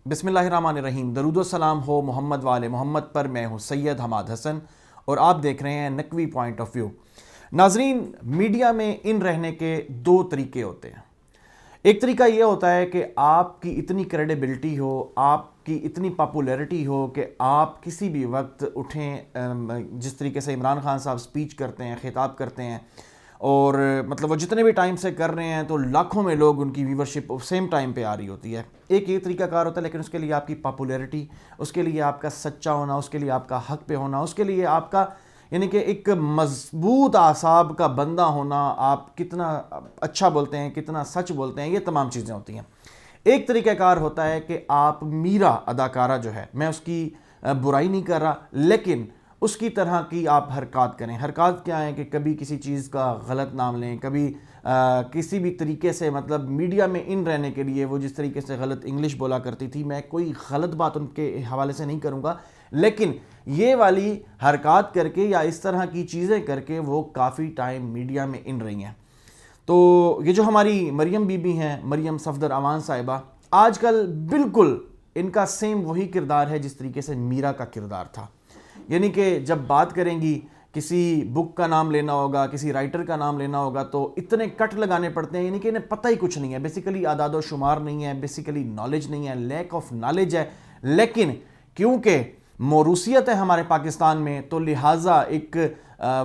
بسم اللہ الرحمن الرحیم۔ درود و سلام ہو محمد وآل محمد پر۔ میں ہوں سید حماد حسن اور آپ دیکھ رہے ہیں نقوی پوائنٹ آف ویو۔ ناظرین، میڈیا میں ان رہنے کے دو طریقے ہوتے ہیں۔ ایک طریقہ یہ ہوتا ہے کہ آپ کی اتنی کریڈیبلٹی ہو، آپ کی اتنی پاپولیرٹی ہو کہ آپ کسی بھی وقت اٹھیں، جس طریقے سے عمران خان صاحب سپیچ کرتے ہیں، خطاب کرتے ہیں، اور مطلب وہ جتنے بھی ٹائم سے کر رہے ہیں تو لاکھوں میں لوگ ان کی ویورشپ سیم ٹائم پہ آ رہی ہوتی ہے۔ ایک یہ طریقہ کار ہوتا ہے، لیکن اس کے لیے آپ کی پاپولیرٹی، اس کے لیے آپ کا سچا ہونا، اس کے لیے آپ کا حق پہ ہونا، اس کے لیے آپ کا یعنی کہ ایک مضبوط اعصاب کا بندہ ہونا، آپ کتنا اچھا بولتے ہیں، کتنا سچ بولتے ہیں، یہ تمام چیزیں ہوتی ہیں۔ ایک طریقہ کار ہوتا ہے کہ آپ میرا اداکارہ جو ہے، میں اس کی برائی نہیں کر رہا، لیکن اس کی طرح کی آپ حرکات کریں۔ حرکات کیا ہیں کہ کبھی کسی چیز کا غلط نام لیں، کبھی کسی بھی طریقے سے مطلب میڈیا میں ان رہنے کے لیے وہ جس طریقے سے غلط انگلش بولا کرتی تھی، میں کوئی غلط بات ان کے حوالے سے نہیں کروں گا، لیکن یہ والی حرکات کر کے یا اس طرح کی چیزیں کر کے وہ کافی ٹائم میڈیا میں ان رہی ہیں۔ تو یہ جو ہماری مریم بی بی ہیں، مریم صفدر امان صاحبہ، آج کل بالکل ان کا سیم وہی کردار ہے جس طریقے سے میرا کا کردار تھا۔ یعنی کہ جب بات کریں گی، کسی بک کا نام لینا ہوگا، کسی رائٹر کا نام لینا ہوگا تو اتنے کٹ لگانے پڑتے ہیں، یعنی کہ انہیں پتہ ہی کچھ نہیں ہے، بیسیکلی اعداد و شمار نہیں ہے، بیسیکلی نالج نہیں ہے، لیک آف نالج ہے، لیکن کیونکہ موروثیت ہے ہمارے پاکستان میں تو لہٰذا ایک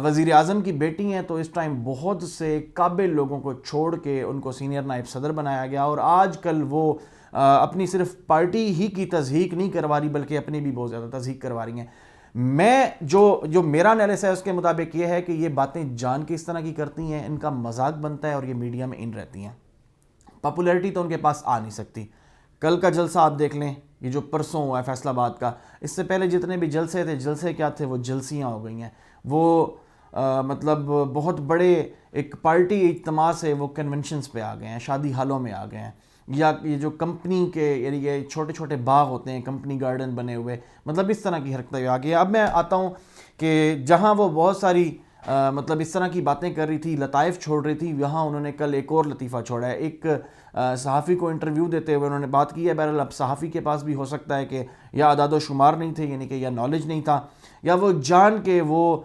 وزیر اعظم کی بیٹی ہیں تو اس ٹائم بہت سے قابل لوگوں کو چھوڑ کے ان کو سینئر نائب صدر بنایا گیا، اور آج کل وہ اپنی صرف پارٹی ہی کی تضحیک نہیں کروا رہی بلکہ اپنی بھی بہت زیادہ تضحیک کروا رہی ہیں۔ میں جو میرا انالیسس ہے اس کے مطابق یہ ہے کہ یہ باتیں جان کے اس طرح کی کرتی ہیں، ان کا مذاق بنتا ہے اور یہ میڈیا میں ان رہتی ہیں۔ پاپولیرٹی تو ان کے پاس آ نہیں سکتی۔ کل کا جلسہ آپ دیکھ لیں، یہ جو پرسوں ہوا ہے فیصل آباد کا، اس سے پہلے جتنے بھی جلسے تھے، جلسے کیا تھے، وہ جلسیاں ہو گئی ہیں۔ وہ مطلب بہت بڑے ایک پارٹی اجتماع سے وہ کنونشنز پہ آ گئے ہیں، شادی ہالوں میں آ گئے ہیں، یا یہ جو کمپنی کے یعنی یہ چھوٹے چھوٹے باغ ہوتے ہیں، کمپنی گارڈن بنے ہوئے، مطلب اس طرح کی حرکتیں آ گئی ہیں۔ اب میں آتا ہوں کہ جہاں وہ بہت ساری مطلب اس طرح کی باتیں کر رہی تھی، لطائف چھوڑ رہی تھی، وہاں انہوں نے کل ایک اور لطیفہ چھوڑا ہے۔ ایک صحافی کو انٹرویو دیتے ہوئے انہوں نے بات کی ہے، بہرحال اب صحافی کے پاس بھی ہو سکتا ہے کہ یا اعداد و شمار نہیں تھے، یعنی کہ یا نالج نہیں تھا، یا وہ جان کے وہ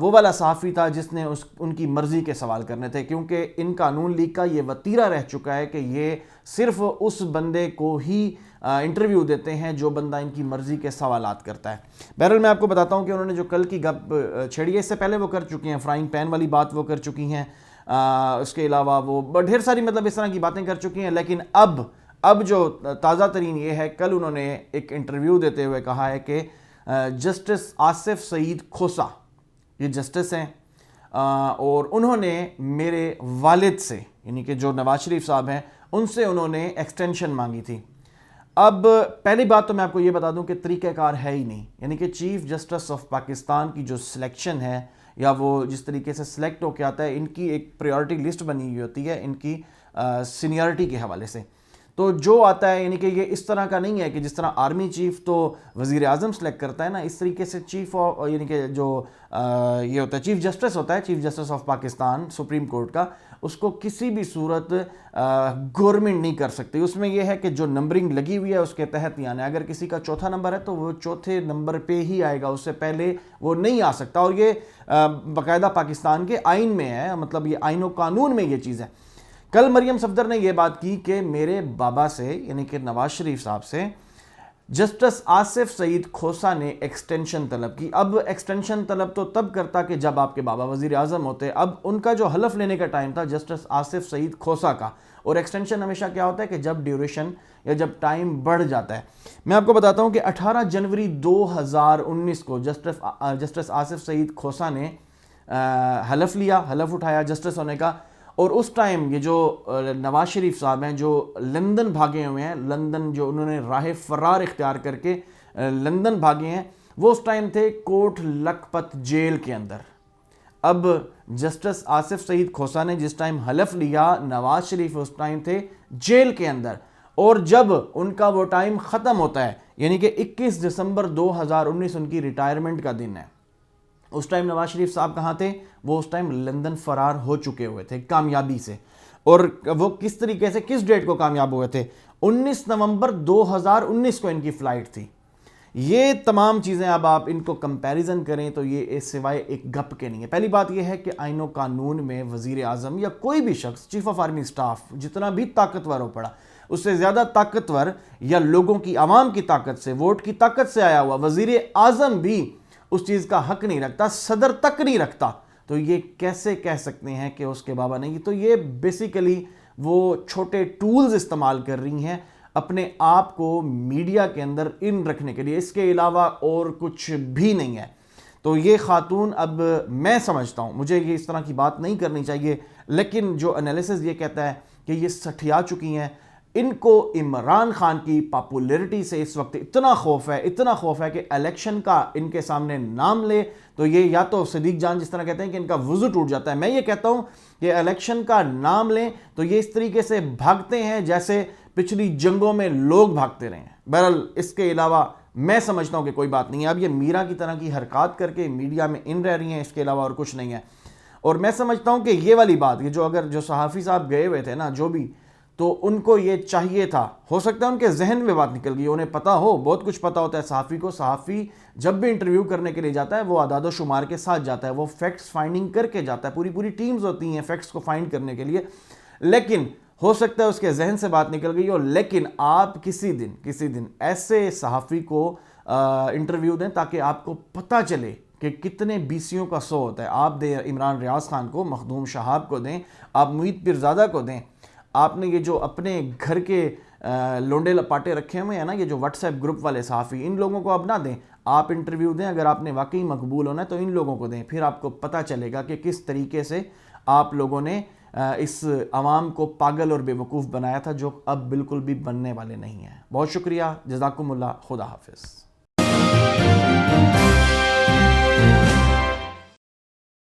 والا صحافی تھا جس نے ان کی مرضی کے سوال کرنے تھے، کیونکہ ان قانون لیگ کا یہ وتیرہ رہ چکا ہے کہ یہ صرف اس بندے کو ہی انٹرویو دیتے ہیں جو بندہ ان کی مرضی کے سوالات کرتا ہے۔ بہرحال میں آپ کو بتاتا ہوں کہ انہوں نے جو کل کی گپ چھیڑی ہے، اس سے پہلے وہ کر چکی ہیں، فرائنگ پین والی بات وہ کر چکی ہیں، اس کے علاوہ وہ ڈھیر ساری مطلب اس طرح کی باتیں کر چکی ہیں، لیکن اب جو تازہ ترین یہ ہے، کل انہوں نے ایک انٹرویو دیتے ہوئے کہا ہے کہ جسٹس آصف سعید کھوسہ یہ جسٹس ہیں، اور انہوں نے میرے والد سے یعنی کہ جو نواز شریف صاحب ہیں ان سے انہوں نے ایکسٹینشن مانگی تھی۔ اب پہلی بات تو میں آپ کو یہ بتا دوں کہ طریقہ کار ہے ہی نہیں، یعنی کہ چیف جسٹس آف پاکستان کی جو سلیکشن ہے یا وہ جس طریقے سے سلیکٹ ہو کے آتا ہے، ان کی ایک پریورٹی لسٹ بنی ہوئی ہوتی ہے ان کی سینیارٹی کے حوالے سے۔ تو جو آتا ہے یعنی کہ یہ اس طرح کا نہیں ہے کہ جس طرح آرمی چیف تو وزیر اعظم سلیکٹ کرتا ہے نا، اس طریقے سے چیف یعنی کہ جو یہ ہوتا ہے چیف جسٹس ہوتا ہے، chief justice of Pakistan supreme court کا، اس کو کسی بھی صورت گورنمنٹ نہیں کر سکتی۔ اس میں یہ ہے کہ جو نمبرنگ لگی ہوئی ہے اس کے تحت ہی آنا ہے، اگر کسی کا چوتھا نمبر ہے تو وہ چوتھے نمبر پہ ہی آئے گا، اس سے پہلے وہ نہیں آ سکتا، اور یہ باقاعدہ پاکستان کے آئین میں ہے، مطلب یہ آئین و قانون میں یہ چیز ہے۔ کل مریم صفدر نے یہ بات کی کہ میرے بابا سے یعنی کہ نواز شریف صاحب سے جسٹس آصف سعید کھوسہ نے ایکسٹینشن طلب کی۔ اب ایکسٹینشن طلب تو تب کرتا کہ جب آپ کے بابا وزیر اعظم ہوتے، اب ان کا جو حلف لینے کا ٹائم تھا جسٹس آصف سعید کھوسہ کا، اور ایکسٹینشن ہمیشہ کیا ہوتا ہے کہ جب ڈیوریشن یا جب ٹائم بڑھ جاتا ہے۔ میں آپ کو بتاتا ہوں کہ 18 جنوری 2019 کو جسٹس آصف سعید کھوسہ نے حلف لیا، حلف اٹھایا جسٹس ہونے کا، اور اس ٹائم یہ جو نواز شریف صاحب ہیں جو لندن بھاگے ہوئے ہیں، لندن جو انہوں نے راہ فرار اختیار کر کے لندن بھاگے ہیں، وہ اس ٹائم تھے کوٹ لکھپت جیل کے اندر۔ اب جسٹس آصف سعید کھوسہ نے جس ٹائم حلف لیا، نواز شریف اس ٹائم تھے جیل کے اندر، اور جب ان کا وہ ٹائم ختم ہوتا ہے یعنی کہ 21 دسمبر 2019 ان کی ریٹائرمنٹ کا دن ہے، اس ٹائم نواز شریف صاحب کہاں تھے؟ وہ اس ٹائم لندن فرار ہو چکے ہوئے تھے کامیابی سے، اور وہ کس طریقے سے کس ڈیٹ کو کامیاب ہوئے تھے؟ 19 نومبر 2019 کو ان کی فلائٹ تھی. یہ تمام چیزیں اب آپ ان کو کمپیریزن کریں تو یہ سوائے ایک گپ کے نہیں ہے. پہلی بات یہ ہے کہ آئین و قانون میں وزیر اعظم یا کوئی بھی شخص، چیف آف آرمی اسٹاف جتنا بھی طاقتور ہو پڑا، اس سے زیادہ طاقتور یا لوگوں کی، عوام کی طاقت سے، ووٹ کی طاقت سے آیا ہوا وزیر اعظم بھی اس چیز کا حق نہیں رکھتا، صدر تک نہیں رکھتا. تو یہ کیسے کہہ سکتے ہیں کہ اس کے بابا نہیں؟ تو یہ بیسیکلی وہ چھوٹے ٹولز استعمال کر رہی ہیں اپنے آپ کو میڈیا کے اندر ان رکھنے کے لیے، اس کے علاوہ اور کچھ بھی نہیں ہے. تو یہ خاتون، اب میں سمجھتا ہوں مجھے یہ اس طرح کی بات نہیں کرنی چاہیے، لیکن جو انالیسز یہ کہتا ہے کہ یہ سٹھیا چکی ہیں. ان کو عمران خان کی پاپولیرٹی سے اس وقت اتنا خوف ہے کہ الیکشن کا ان کے سامنے نام لے تو یہ یا تو صدیق جان جس طرح کہتے ہیں کہ ان کا وضو ٹوٹ جاتا ہے. میں یہ کہتا ہوں کہ الیکشن کا نام لیں تو یہ اس طریقے سے بھاگتے ہیں جیسے پچھلی جنگوں میں لوگ بھاگتے رہے ہیں. بہرحال اس کے علاوہ میں سمجھتا ہوں کہ کوئی بات نہیں ہے. اب یہ میرا کی طرح کی حرکات کر کے میڈیا میں ان رہ رہی ہیں، اس کے علاوہ اور کچھ نہیں ہے. اور میں سمجھتا ہوں کہ یہ والی بات، یہ جو اگر جو صحافی صاحب گئے ہوئے تھے نا، جو بھی، تو ان کو یہ چاہیے تھا، ہو سکتا ہے ان کے ذہن میں بات نکل گئی، انہیں پتا ہو، بہت کچھ پتا ہوتا ہے صحافی کو. صحافی جب بھی انٹرویو کرنے کے لیے جاتا ہے وہ اعداد و شمار کے ساتھ جاتا ہے، وہ فیکٹس فائنڈنگ کر کے جاتا ہے، پوری ٹیمز ہوتی ہیں فیکٹس کو فائنڈ کرنے کے لیے. لیکن ہو سکتا ہے اس کے ذہن سے بات نکل گئی ہو. لیکن آپ کسی دن ایسے صحافی کو انٹرویو دیں تاکہ آپ کو پتہ چلے کہ کتنے بیسیوں کا سو ہوتا ہے. آپ دیں عمران ریاض خان کو، مخدوم شہاب کو دیں، آپ معید پیرزادہ کو دیں. آپ نے یہ جو اپنے گھر کے لونڈے لپاٹے رکھے ہوئے ہیں نا، یہ جو واٹس ایپ گروپ والے صحافی، ان لوگوں کو اب نہ دیں. آپ انٹرویو دیں، اگر آپ نے واقعی مقبول ہونا ہے تو ان لوگوں کو دیں. پھر آپ کو پتہ چلے گا کہ کس طریقے سے آپ لوگوں نے اس عوام کو پاگل اور بے وقوف بنایا تھا، جو اب بالکل بھی بننے والے نہیں ہیں. بہت شکریہ، جزاکم اللہ، خدا حافظ.